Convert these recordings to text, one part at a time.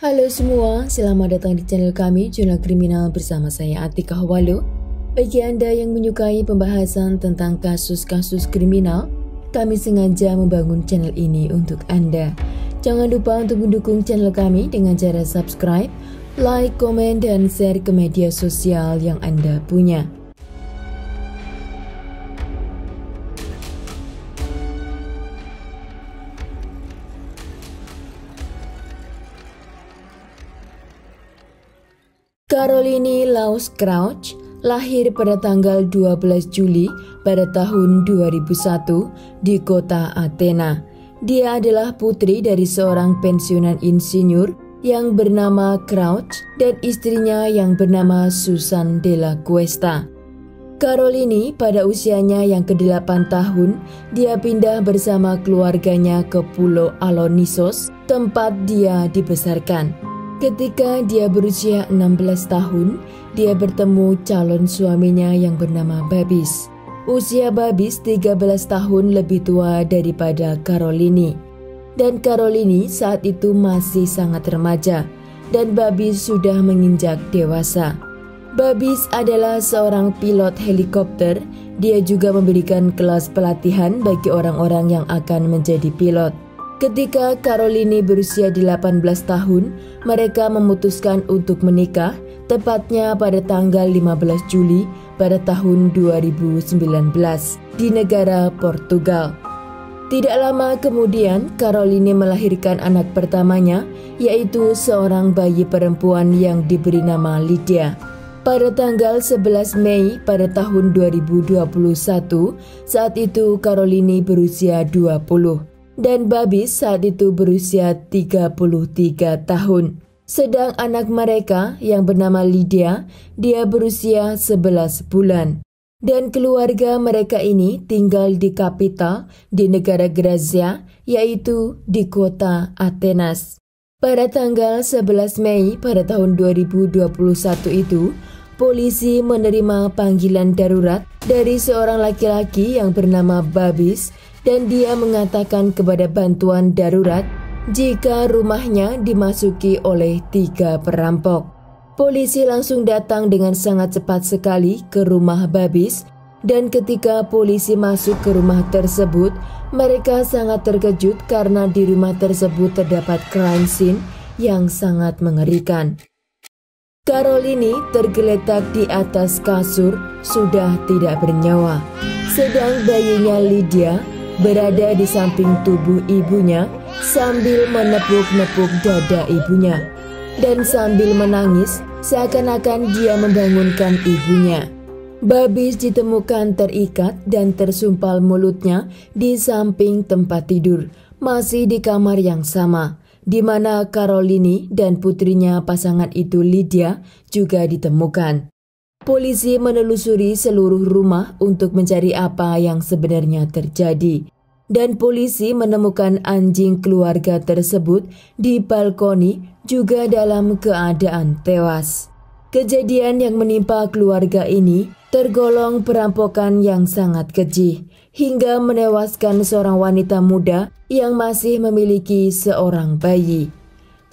Halo semua, selamat datang di channel kami, Jurnal Kriminal bersama saya Atika Hawalo. Bagi Anda yang menyukai pembahasan tentang kasus-kasus kriminal, kami sengaja membangun channel ini untuk Anda. Jangan lupa untuk mendukung channel kami dengan cara subscribe, like, komen, dan share ke media sosial yang Anda punya. Caroline Laus Crouch lahir pada tanggal 12 Juli pada tahun 2001 di kota Athena. Dia adalah putri dari seorang pensiunan insinyur yang bernama Crouch dan istrinya yang bernama Susan Della Cuesta. Caroline pada usianya yang ke-8 tahun, dia pindah bersama keluarganya ke Pulau Alonissos, tempat dia dibesarkan. Ketika dia berusia 16 tahun, dia bertemu calon suaminya yang bernama Babis. Usia Babis 13 tahun lebih tua daripada Caroline. Dan Caroline saat itu masih sangat remaja, dan Babis sudah menginjak dewasa. Babis adalah seorang pilot helikopter. Dia juga memberikan kelas pelatihan bagi orang-orang yang akan menjadi pilot. Ketika Caroline berusia 18 tahun, mereka memutuskan untuk menikah, tepatnya pada tanggal 15 Juli pada tahun 2019 di negara Portugal. Tidak lama kemudian, Caroline melahirkan anak pertamanya, yaitu seorang bayi perempuan yang diberi nama Lydia. Pada tanggal 11 Mei pada tahun 2021, saat itu Caroline berusia 20. Dan Babis saat itu berusia 33 tahun. Sedang anak mereka yang bernama Lydia, dia berusia 11 bulan. Dan keluarga mereka ini tinggal di kapital di negara Grazia, yaitu di kota Atenas. Pada tanggal 11 Mei pada tahun 2021 itu, polisi menerima panggilan darurat dari seorang laki-laki yang bernama Babis, dan dia mengatakan kepada bantuan darurat jika rumahnya dimasuki oleh 3 perampok. Polisi langsung datang dengan sangat cepat sekali ke rumah Babis, dan ketika polisi masuk ke rumah tersebut, mereka sangat terkejut karena di rumah tersebut terdapat crime scene yang sangat mengerikan. Caroline tergeletak di atas kasur, sudah tidak bernyawa. Sedang bayinya Lydia berada di samping tubuh ibunya sambil menepuk-nepuk dada ibunya dan sambil menangis seakan-akan dia membangunkan ibunya. Babis ditemukan terikat dan tersumpal mulutnya di samping tempat tidur, masih di kamar yang sama, di mana Caroline dan putrinya pasangan itu Lydia juga ditemukan. Polisi menelusuri seluruh rumah untuk mencari apa yang sebenarnya terjadi. Dan polisi menemukan anjing keluarga tersebut di balkoni juga dalam keadaan tewas. Kejadian yang menimpa keluarga ini tergolong perampokan yang sangat keji, hingga menewaskan seorang wanita muda yang masih memiliki seorang bayi.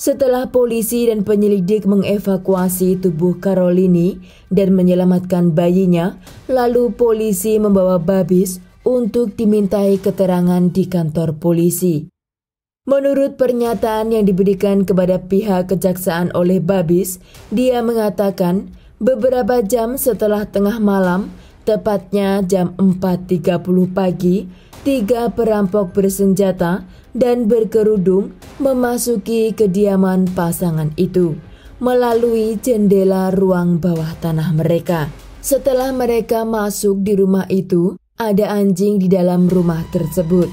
Setelah polisi dan penyelidik mengevakuasi tubuh Caroline dan menyelamatkan bayinya, lalu polisi membawa Babis untuk dimintai keterangan di kantor polisi. Menurut pernyataan yang diberikan kepada pihak kejaksaan oleh Babis, dia mengatakan beberapa jam setelah tengah malam, tepatnya jam 4.30 pagi, 3 perampok bersenjata dan berkerudung memasuki kediaman pasangan itu melalui jendela ruang bawah tanah mereka. Setelah mereka masuk di rumah itu, ada anjing di dalam rumah tersebut.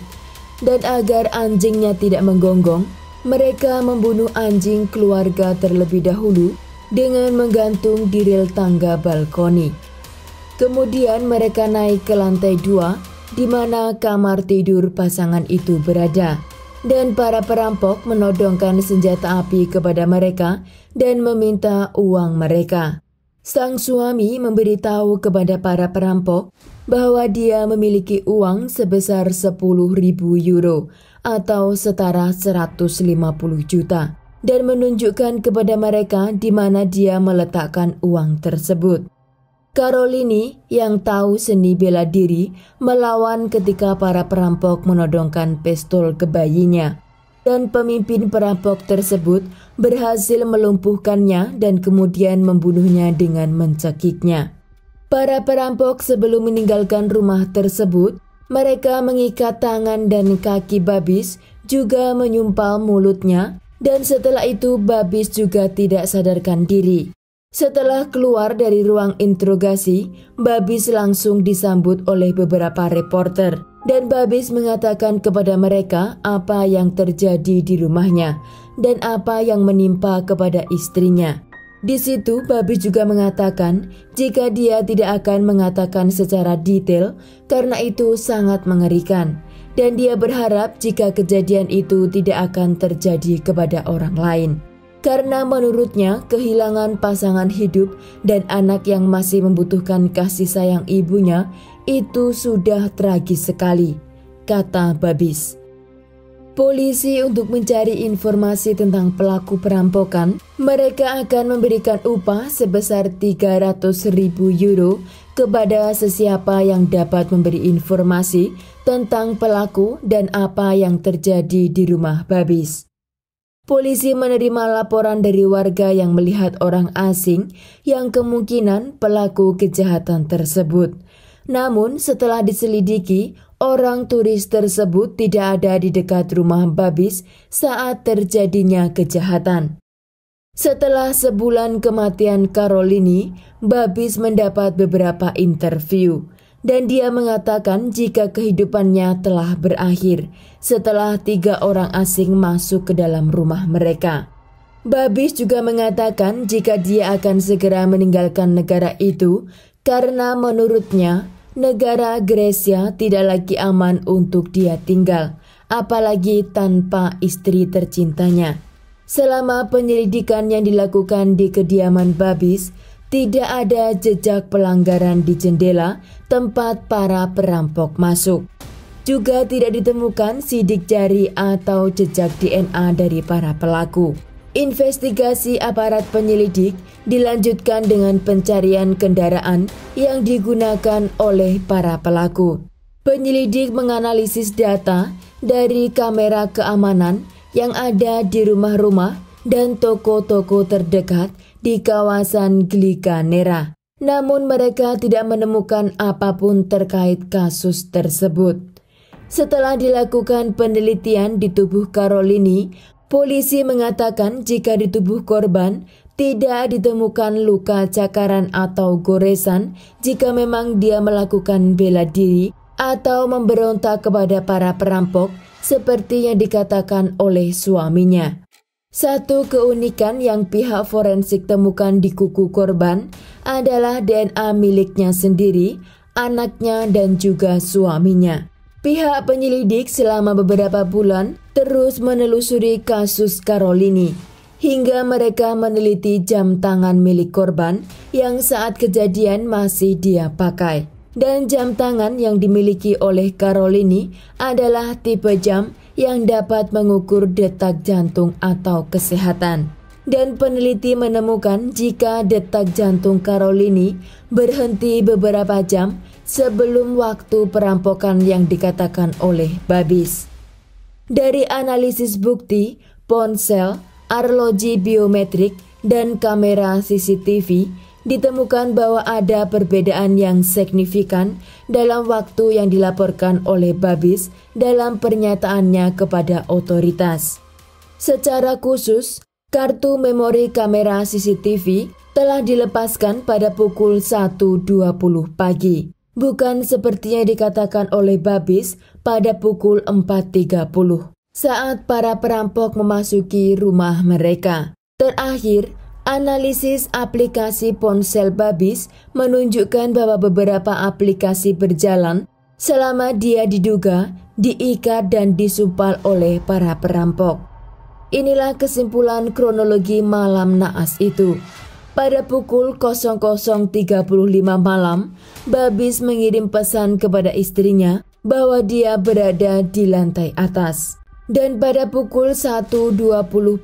Dan agar anjingnya tidak menggonggong, mereka membunuh anjing keluarga terlebih dahulu dengan menggantung di rel tangga balkoni. Kemudian mereka naik ke lantai 2, di mana kamar tidur pasangan itu berada. Dan para perampok menodongkan senjata api kepada mereka dan meminta uang mereka. Sang suami memberitahu kepada para perampok bahwa dia memiliki uang sebesar 10.000 euro atau setara 150 juta. dan menunjukkan kepada mereka di mana dia meletakkan uang tersebut. Carolini yang tahu seni bela diri melawan ketika para perampok menodongkan pistol ke bayinya, dan pemimpin perampok tersebut berhasil melumpuhkannya dan kemudian membunuhnya dengan mencekiknya. Para perampok sebelum meninggalkan rumah tersebut, mereka mengikat tangan dan kaki Babis, juga menyumpal mulutnya, dan setelah itu Babis juga tidak sadarkan diri. Setelah keluar dari ruang interogasi, Babis langsung disambut oleh beberapa reporter, dan Babis mengatakan kepada mereka apa yang terjadi di rumahnya dan apa yang menimpa kepada istrinya. Di situ Babis juga mengatakan jika dia tidak akan mengatakan secara detail karena itu sangat mengerikan, dan dia berharap jika kejadian itu tidak akan terjadi kepada orang lain. Karena menurutnya kehilangan pasangan hidup dan anak yang masih membutuhkan kasih sayang ibunya itu sudah tragis sekali, kata Babis. Polisi untuk mencari informasi tentang pelaku perampokan, mereka akan memberikan upah sebesar 300.000 euro kepada sesiapa yang dapat memberi informasi tentang pelaku dan apa yang terjadi di rumah Babis. Polisi menerima laporan dari warga yang melihat orang asing yang kemungkinan pelaku kejahatan tersebut. Namun setelah diselidiki, orang turis tersebut tidak ada di dekat rumah Babis saat terjadinya kejahatan. Setelah sebulan kematian Carolini, Babis mendapat beberapa interview. Dan dia mengatakan jika kehidupannya telah berakhir setelah 3 orang asing masuk ke dalam rumah mereka. Babis juga mengatakan jika dia akan segera meninggalkan negara itu karena menurutnya negara Grecia tidak lagi aman untuk dia tinggal, apalagi tanpa istri tercintanya. Selama penyelidikan yang dilakukan di kediaman Babis, tidak ada jejak pelanggaran di jendela tempat para perampok masuk. Juga tidak ditemukan sidik jari atau jejak DNA dari para pelaku. Investigasi aparat penyelidik dilanjutkan dengan pencarian kendaraan yang digunakan oleh para pelaku. Penyelidik menganalisis data dari kamera keamanan yang ada di rumah-rumah dan toko-toko terdekat di kawasan Gliganera. Namun mereka tidak menemukan apapun terkait kasus tersebut. Setelah dilakukan penelitian di tubuh Carolini, polisi mengatakan jika di tubuh korban tidak ditemukan luka cakaran atau goresan jika memang dia melakukan bela diri atau memberontak kepada para perampok seperti yang dikatakan oleh suaminya. Satu keunikan yang pihak forensik temukan di kuku korban adalah DNA miliknya sendiri, anaknya dan juga suaminya. Pihak penyelidik selama beberapa bulan terus menelusuri kasus Carolini hingga mereka meneliti jam tangan milik korban yang saat kejadian masih dia pakai. Dan jam tangan yang dimiliki oleh Carolini adalah tipe jam yang dapat mengukur detak jantung atau kesehatan. Dan peneliti menemukan jika detak jantung Carolini berhenti beberapa jam sebelum waktu perampokan yang dikatakan oleh Babis. Dari analisis bukti, ponsel, arloji biometrik, dan kamera CCTV, ditemukan bahwa ada perbedaan yang signifikan dalam waktu yang dilaporkan oleh Babis dalam pernyataannya kepada otoritas. Secara khusus, kartu memori kamera CCTV telah dilepaskan pada pukul 1.20 pagi, bukan seperti yang dikatakan oleh Babis pada pukul 4.30 saat para perampok memasuki rumah mereka. Terakhir, analisis aplikasi ponsel Babis menunjukkan bahwa beberapa aplikasi berjalan selama dia diduga diikat dan disumpal oleh para perampok. Inilah kesimpulan kronologi malam naas itu. Pada pukul 00.35 malam, Babis mengirim pesan kepada istrinya bahwa dia berada di lantai atas. Dan pada pukul 1.20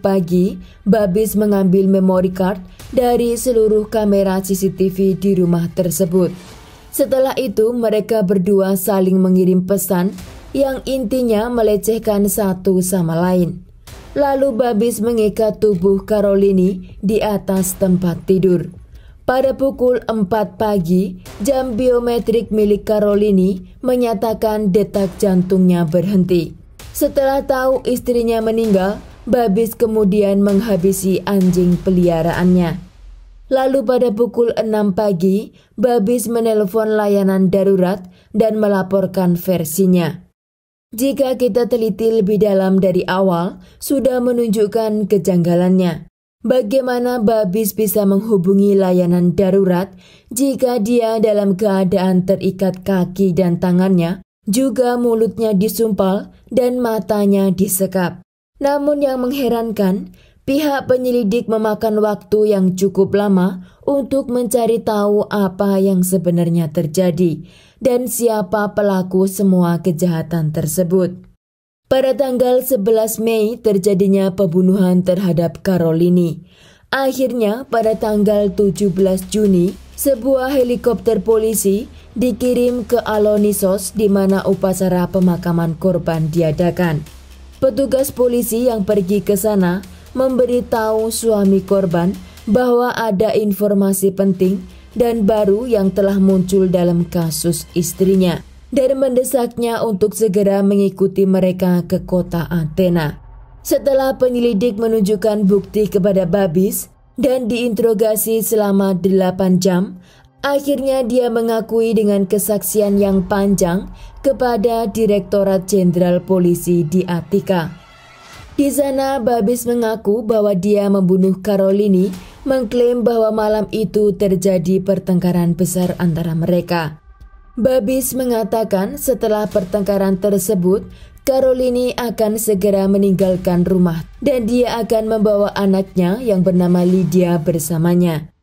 pagi, Babis mengambil memory card dari seluruh kamera CCTV di rumah tersebut. Setelah itu, mereka berdua saling mengirim pesan yang intinya melecehkan satu sama lain. Lalu Babis mengikat tubuh Carolini di atas tempat tidur. Pada pukul 4 pagi, jam biometrik milik Carolini menyatakan detak jantungnya berhenti. Setelah tahu istrinya meninggal, Babis kemudian menghabisi anjing peliharaannya. Lalu pada pukul 6 pagi, Babis menelpon layanan darurat dan melaporkan versinya. Jika kita teliti lebih dalam dari awal, sudah menunjukkan kejanggalannya. Bagaimana Babis bisa menghubungi layanan darurat jika dia dalam keadaan terikat kaki dan tangannya, juga mulutnya disumpal dan matanya disekap. Namun yang mengherankan, pihak penyelidik memakan waktu yang cukup lama untuk mencari tahu apa yang sebenarnya terjadi dan siapa pelaku semua kejahatan tersebut. Pada tanggal 11 Mei terjadinya pembunuhan terhadap Carolini. Akhirnya pada tanggal 17 Juni, sebuah helikopter polisi dikirim ke Alonisos di mana upacara pemakaman korban diadakan. Petugas polisi yang pergi ke sana memberitahu suami korban bahwa ada informasi penting dan baru yang telah muncul dalam kasus istrinya dan mendesaknya untuk segera mengikuti mereka ke kota Athena. Setelah penyelidik menunjukkan bukti kepada Babis dan diinterogasi selama 8 jam, akhirnya dia mengakui dengan kesaksian yang panjang kepada Direktorat Jenderal Polisi di Attika. Di sana Babis mengaku bahwa dia membunuh Carolini, mengklaim bahwa malam itu terjadi pertengkaran besar antara mereka. Babis mengatakan setelah pertengkaran tersebut, Carolini akan segera meninggalkan rumah dan dia akan membawa anaknya yang bernama Lydia bersamanya.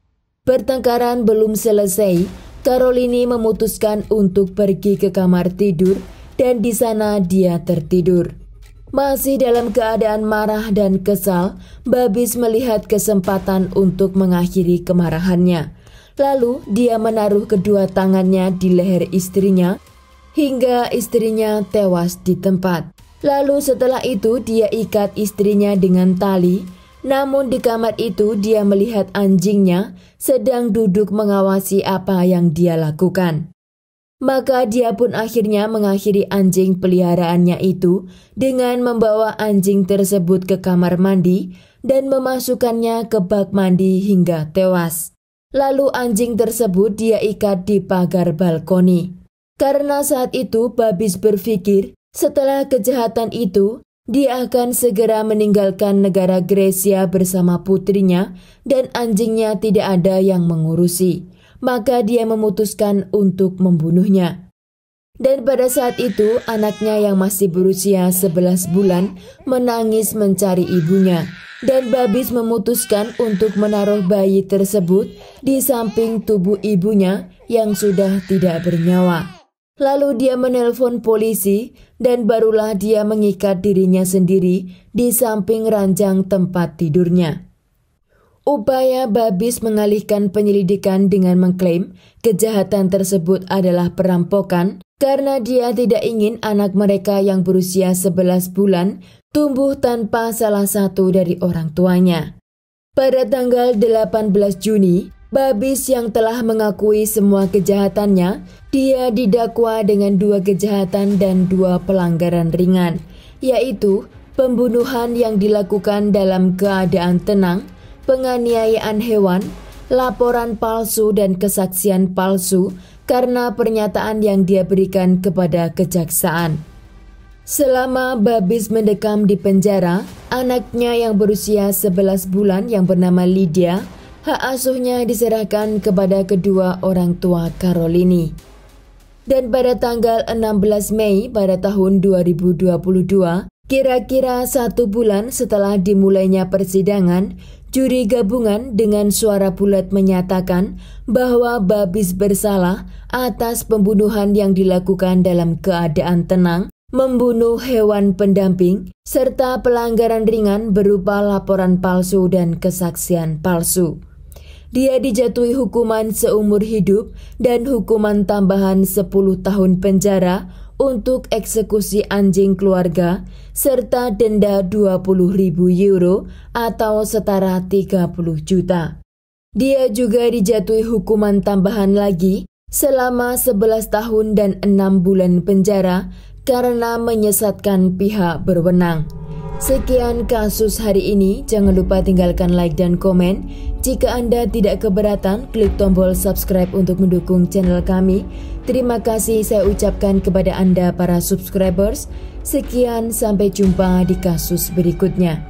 Pertengkaran belum selesai, Carolini memutuskan untuk pergi ke kamar tidur dan di sana dia tertidur. Masih dalam keadaan marah dan kesal, Babis melihat kesempatan untuk mengakhiri kemarahannya. Lalu dia menaruh kedua tangannya di leher istrinya hingga istrinya tewas di tempat. Lalu setelah itu dia ikat istrinya dengan tali. Namun di kamar itu dia melihat anjingnya sedang duduk mengawasi apa yang dia lakukan. Maka dia pun akhirnya mengakhiri anjing peliharaannya itu dengan membawa anjing tersebut ke kamar mandi dan memasukkannya ke bak mandi hingga tewas. Lalu anjing tersebut dia ikat di pagar balkoni. Karena saat itu Babis berpikir setelah kejahatan itu dia akan segera meninggalkan negara Grecia bersama putrinya dan anjingnya tidak ada yang mengurusi. Maka dia memutuskan untuk membunuhnya. Dan pada saat itu anaknya yang masih berusia 11 bulan menangis mencari ibunya. Dan Babis memutuskan untuk menaruh bayi tersebut di samping tubuh ibunya yang sudah tidak bernyawa. Lalu dia menelpon polisi dan barulah dia mengikat dirinya sendiri di samping ranjang tempat tidurnya. Upaya Babis mengalihkan penyelidikan dengan mengklaim kejahatan tersebut adalah perampokan karena dia tidak ingin anak mereka yang berusia 11 bulan tumbuh tanpa salah satu dari orang tuanya. Pada tanggal 18 Juni, Babis yang telah mengakui semua kejahatannya, dia didakwa dengan 2 kejahatan dan 2 pelanggaran ringan, yaitu pembunuhan yang dilakukan dalam keadaan tenang, penganiayaan hewan, laporan palsu dan kesaksian palsu karena pernyataan yang dia berikan kepada kejaksaan. Selama Babis mendekam di penjara, anaknya yang berusia 11 bulan yang bernama Lydia, hak asuhnya diserahkan kepada kedua orang tua Carolini. Dan pada tanggal 16 Mei pada tahun 2022, kira-kira 1 bulan setelah dimulainya persidangan, juri gabungan dengan suara bulat menyatakan bahwa Babis bersalah atas pembunuhan yang dilakukan dalam keadaan tenang membunuh hewan pendamping, serta pelanggaran ringan berupa laporan palsu dan kesaksian palsu. Dia dijatuhi hukuman seumur hidup dan hukuman tambahan 10 tahun penjara untuk eksekusi anjing keluarga serta denda 20.000 euro atau setara 30 juta. Dia juga dijatuhi hukuman tambahan lagi selama 11 tahun dan 6 bulan penjara karena menyesatkan pihak berwenang. Sekian kasus hari ini, jangan lupa tinggalkan like dan komen. Jika Anda tidak keberatan, klik tombol subscribe untuk mendukung channel kami. Terima kasih saya ucapkan kepada Anda para subscribers. Sekian, sampai jumpa di kasus berikutnya.